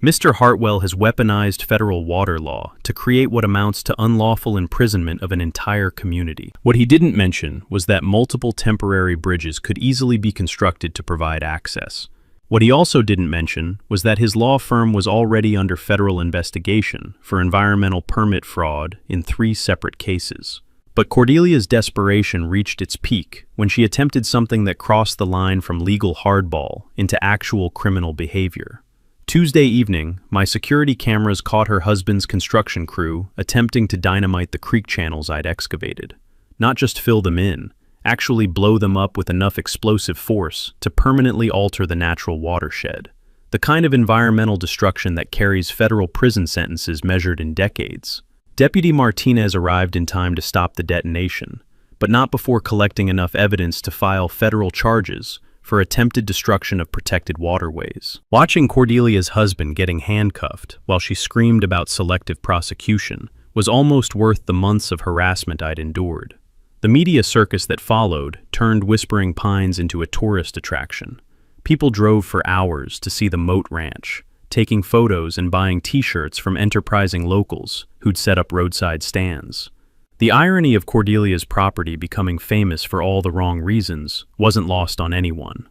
"Mr. Hartwell has weaponized federal water law to create what amounts to unlawful imprisonment of an entire community." What he didn't mention was that multiple temporary bridges could easily be constructed to provide access. What he also didn't mention was that his law firm was already under federal investigation for environmental permit fraud in 3 separate cases. But Cordelia's desperation reached its peak when she attempted something that crossed the line from legal hardball into actual criminal behavior. Tuesday evening, my security cameras caught her husband's construction crew attempting to dynamite the creek channels I'd excavated. Not just fill them in, actually blow them up with enough explosive force to permanently alter the natural watershed. The kind of environmental destruction that carries federal prison sentences measured in decades. Deputy Martinez arrived in time to stop the detonation, but not before collecting enough evidence to file federal charges for attempted destruction of protected waterways. Watching Cordelia's husband getting handcuffed while she screamed about selective prosecution was almost worth the months of harassment I'd endured. The media circus that followed turned Whispering Pines into a tourist attraction. People drove for hours to see the Moat Ranch, taking photos and buying t-shirts from enterprising locals who'd set up roadside stands. The irony of Cordelia's property becoming famous for all the wrong reasons wasn't lost on anyone.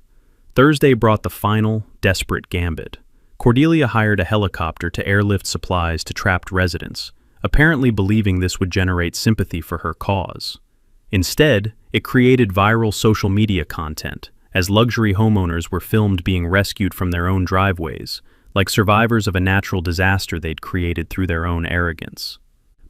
Thursday brought the final, desperate gambit. Cordelia hired a helicopter to airlift supplies to trapped residents, apparently believing this would generate sympathy for her cause. Instead, it created viral social media content, as luxury homeowners were filmed being rescued from their own driveways, like survivors of a natural disaster they'd created through their own arrogance.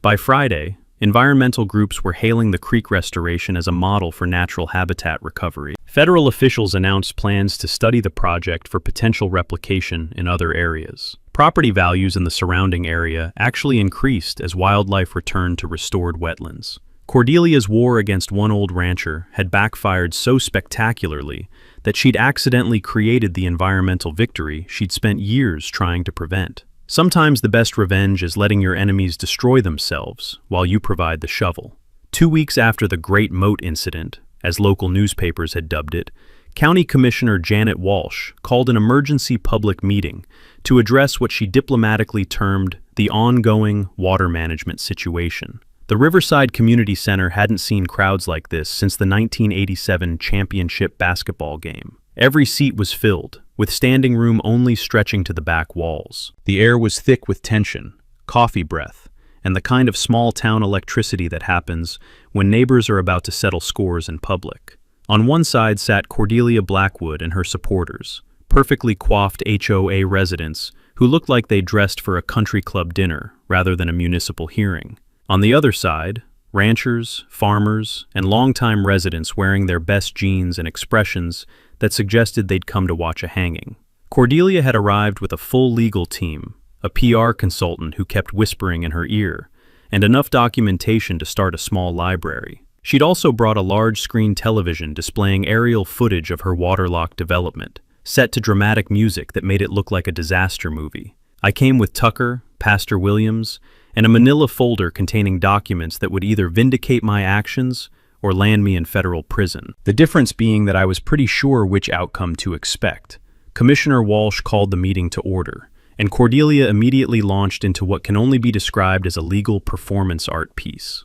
By Friday, environmental groups were hailing the creek restoration as a model for natural habitat recovery. Federal officials announced plans to study the project for potential replication in other areas. Property values in the surrounding area actually increased as wildlife returned to restored wetlands. Cordelia's war against one old rancher had backfired so spectacularly that she'd accidentally created the environmental victory she'd spent years trying to prevent. Sometimes the best revenge is letting your enemies destroy themselves while you provide the shovel. 2 weeks after the Great Moat Incident, as local newspapers had dubbed it, County Commissioner Janet Walsh called an emergency public meeting to address what she diplomatically termed the ongoing water management situation. The Riverside Community Center hadn't seen crowds like this since the 1987 championship basketball game. Every seat was filled, with standing room only stretching to the back walls. The air was thick with tension, coffee breath, and the kind of small-town electricity that happens when neighbors are about to settle scores in public. On one side sat Cordelia Blackwood and her supporters, perfectly coiffed HOA residents who looked like they dressed for a country club dinner rather than a municipal hearing. On the other side, ranchers, farmers, and longtime residents wearing their best jeans and expressions that suggested they'd come to watch a hanging. Cordelia had arrived with a full legal team, a PR consultant who kept whispering in her ear, and enough documentation to start a small library. She'd also brought a large-screen television displaying aerial footage of her waterlock development, set to dramatic music that made it look like a disaster movie. I came with Tucker, Pastor Williams, and a manila folder containing documents that would either vindicate my actions or land me in federal prison. The difference being that I was pretty sure which outcome to expect. Commissioner Walsh called the meeting to order, and Cordelia immediately launched into what can only be described as a legal performance art piece.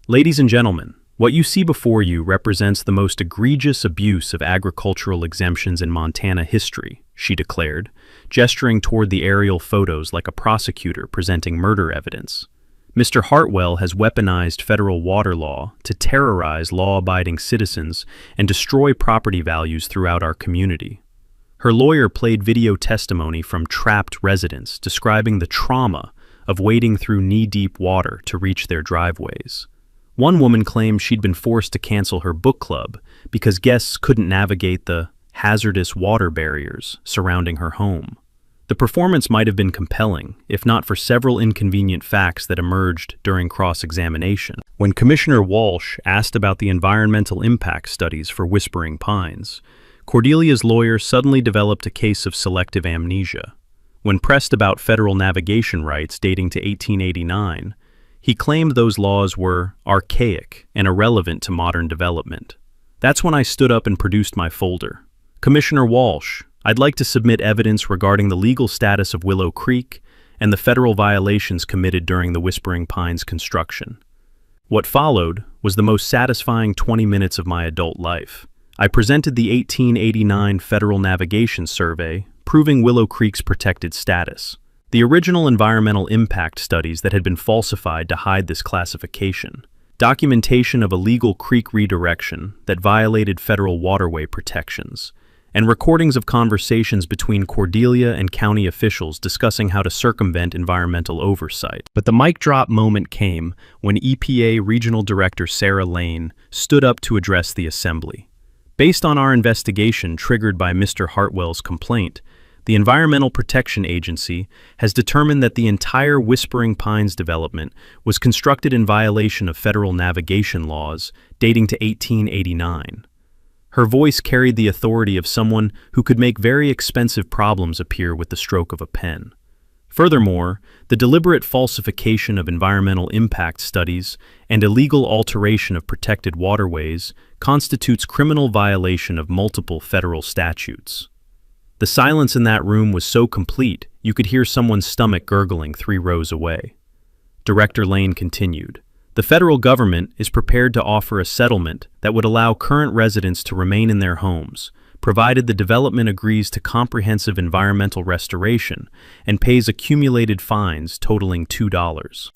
Ladies and gentlemen, what you see before you represents the most egregious abuse of agricultural exemptions in Montana history, she declared, gesturing toward the aerial photos like a prosecutor presenting murder evidence. Mr. Hartwell has weaponized federal water law to terrorize law-abiding citizens and destroy property values throughout our community. Her lawyer played video testimony from trapped residents describing the trauma of wading through knee-deep water to reach their driveways. One woman claimed she'd been forced to cancel her book club because guests couldn't navigate the hazardous water barriers surrounding her home. The performance might have been compelling, if not for several inconvenient facts that emerged during cross-examination. When Commissioner Walsh asked about the environmental impact studies for Whispering Pines, Cordelia's lawyer suddenly developed a case of selective amnesia. When pressed about federal navigation rights dating to 1889, he claimed those laws were archaic and irrelevant to modern development. That's when I stood up and produced my folder. Commissioner Walsh, I'd like to submit evidence regarding the legal status of Willow Creek and the federal violations committed during the Whispering Pines construction. What followed was the most satisfying 20 minutes of my adult life. I presented the 1889 Federal Navigation Survey, proving Willow Creek's protected status. The original environmental impact studies that had been falsified to hide this classification. Documentation of illegal creek redirection that violated federal waterway protections. And recordings of conversations between Cordelia and county officials discussing how to circumvent environmental oversight. But the mic drop moment came when EPA Regional Director Sarah Lane stood up to address the assembly. Based on our investigation triggered by Mr. Hartwell's complaint, the Environmental Protection Agency has determined that the entire Whispering Pines development was constructed in violation of federal navigation laws dating to 1889. Her voice carried the authority of someone who could make very expensive problems appear with the stroke of a pen. Furthermore, the deliberate falsification of environmental impact studies and illegal alteration of protected waterways constitutes criminal violation of multiple federal statutes. The silence in that room was so complete you could hear someone's stomach gurgling 3 rows away. Director Lane continued, "The federal government is prepared to offer a settlement that would allow current residents to remain in their homes, provided the development agrees to comprehensive environmental restoration and pays accumulated fines totaling $2.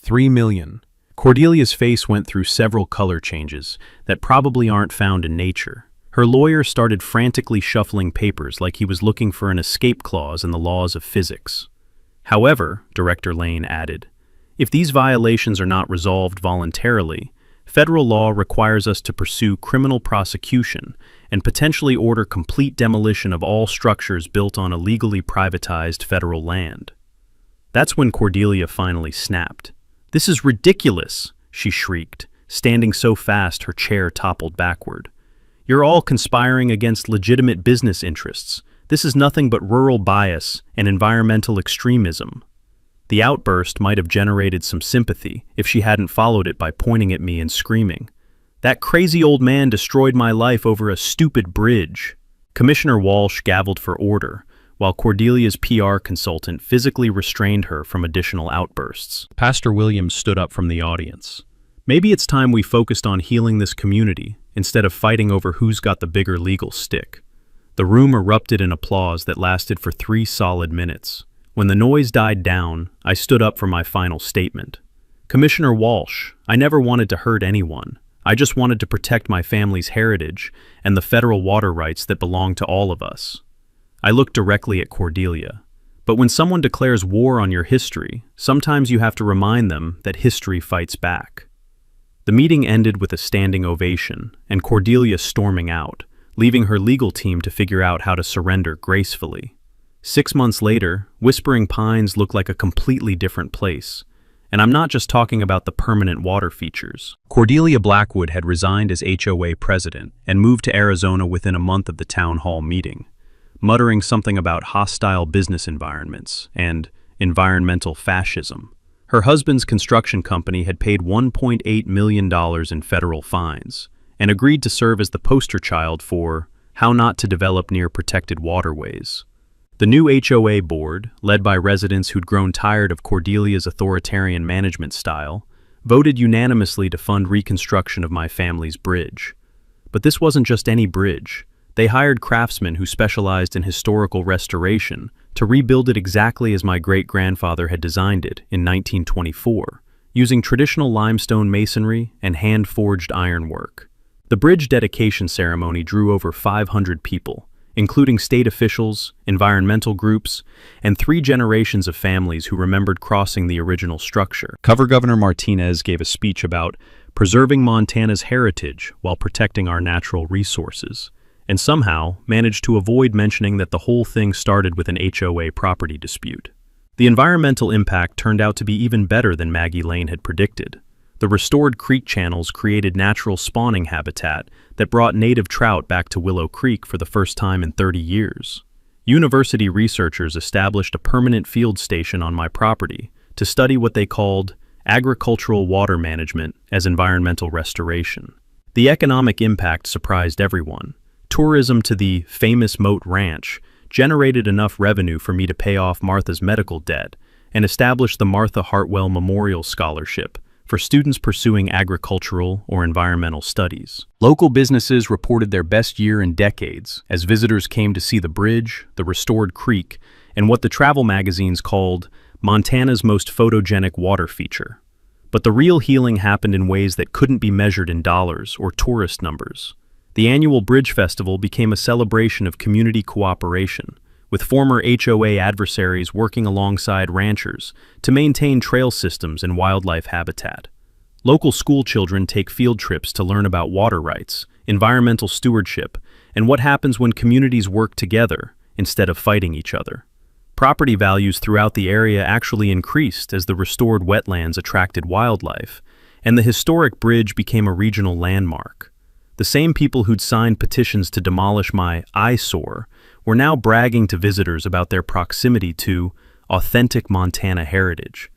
$3 million. Cordelia's face went through several color changes that probably aren't found in nature. Her lawyer started frantically shuffling papers like he was looking for an escape clause in the laws of physics. However, Director Lane added, if these violations are not resolved voluntarily, federal law requires us to pursue criminal prosecution and potentially order complete demolition of all structures built on illegally privatized federal land. That's when Cordelia finally snapped. "This is ridiculous," she shrieked, standing so fast her chair toppled backward. "You're all conspiring against legitimate business interests. This is nothing but rural bias and environmental extremism." The outburst might have generated some sympathy if she hadn't followed it by pointing at me and screaming, "That crazy old man destroyed my life over a stupid bridge." Commissioner Walsh gavelled for order, while Cordelia's PR consultant physically restrained her from additional outbursts. Pastor Williams stood up from the audience. "Maybe it's time we focused on healing this community instead of fighting over who's got the bigger legal stick." The room erupted in applause that lasted for 3 solid minutes. When the noise died down, I stood up for my final statement. "Commissioner Walsh, I never wanted to hurt anyone. I just wanted to protect my family's heritage and the federal water rights that belong to all of us." I looked directly at Cordelia. But when someone declares war on your history, sometimes you have to remind them that history fights back. The meeting ended with a standing ovation and Cordelia storming out, leaving her legal team to figure out how to surrender gracefully. 6 months later, Whispering Pines looked like a completely different place. And I'm not just talking about the permanent water features. Cordelia Blackwood had resigned as HOA president and moved to Arizona within a month of the town hall meeting, muttering something about hostile business environments and environmental fascism. Her husband's construction company had paid $1.8 million in federal fines and agreed to serve as the poster child for how not to develop near protected waterways. The new HOA board, led by residents who'd grown tired of Cordelia's authoritarian management style, voted unanimously to fund reconstruction of my family's bridge. But this wasn't just any bridge. They hired craftsmen who specialized in historical restoration to rebuild it exactly as my great-grandfather had designed it in 1924, using traditional limestone masonry and hand-forged ironwork. The bridge dedication ceremony drew over 500 people, including state officials, environmental groups, and 3 generations of families who remembered crossing the original structure. Governor Martinez gave a speech about preserving Montana's heritage while protecting our natural resources, and somehow managed to avoid mentioning that the whole thing started with an HOA property dispute. The environmental impact turned out to be even better than Maggie Lane had predicted. The restored creek channels created natural spawning habitat that brought native trout back to Willow Creek for the first time in 30 years. University researchers established a permanent field station on my property to study what they called agricultural water management as environmental restoration. The economic impact surprised everyone. Tourism to the famous Moat Ranch generated enough revenue for me to pay off Martha's medical debt and establish the Martha Hartwell Memorial Scholarship for students pursuing agricultural or environmental studies. Local businesses reported their best year in decades as visitors came to see the bridge, the restored creek, and what the travel magazines called Montana's most photogenic water feature. But the real healing happened in ways that couldn't be measured in dollars or tourist numbers. The annual Bridge Festival became a celebration of community cooperation, with former HOA adversaries working alongside ranchers to maintain trail systems and wildlife habitat. Local school children take field trips to learn about water rights, environmental stewardship, and what happens when communities work together instead of fighting each other. Property values throughout the area actually increased as the restored wetlands attracted wildlife, and the historic bridge became a regional landmark. The same people who'd signed petitions to demolish my eyesore were now bragging to visitors about their proximity to authentic Montana heritage.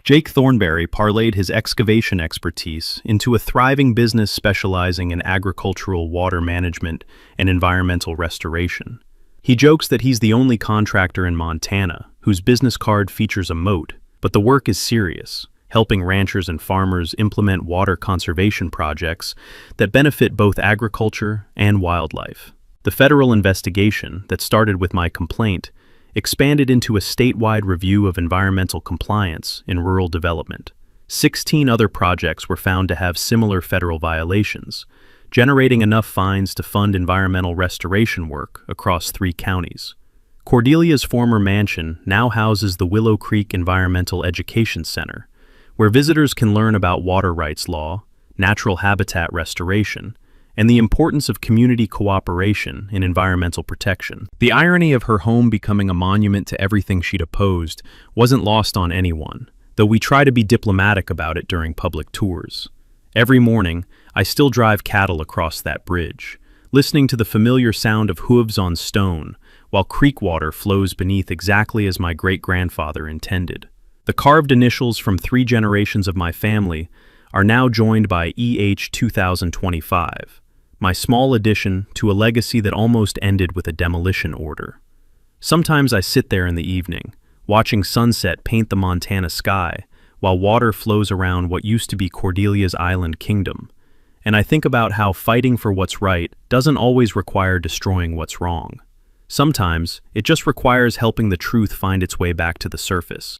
Jake Thornberry parlayed his excavation expertise into a thriving business specializing in agricultural water management and environmental restoration. He jokes that he's the only contractor in Montana whose business card features a moat, but the work is serious, helping ranchers and farmers implement water conservation projects that benefit both agriculture and wildlife. The federal investigation that started with my complaint expanded into a statewide review of environmental compliance in rural development. 16 other projects were found to have similar federal violations, generating enough fines to fund environmental restoration work across 3 counties. Cordelia's former mansion now houses the Willow Creek Environmental Education Center, where visitors can learn about water rights law, natural habitat restoration, and the importance of community cooperation in environmental protection. The irony of her home becoming a monument to everything she'd opposed wasn't lost on anyone, though we try to be diplomatic about it during public tours. Every morning, I still drive cattle across that bridge, listening to the familiar sound of hooves on stone, while creek water flows beneath exactly as my great-grandfather intended. The carved initials from 3 generations of my family are now joined by EH 2025. My small addition to a legacy that almost ended with a demolition order. Sometimes I sit there in the evening, watching sunset paint the Montana sky, while water flows around what used to be Cordelia's island kingdom, and I think about how fighting for what's right doesn't always require destroying what's wrong. Sometimes, it just requires helping the truth find its way back to the surface.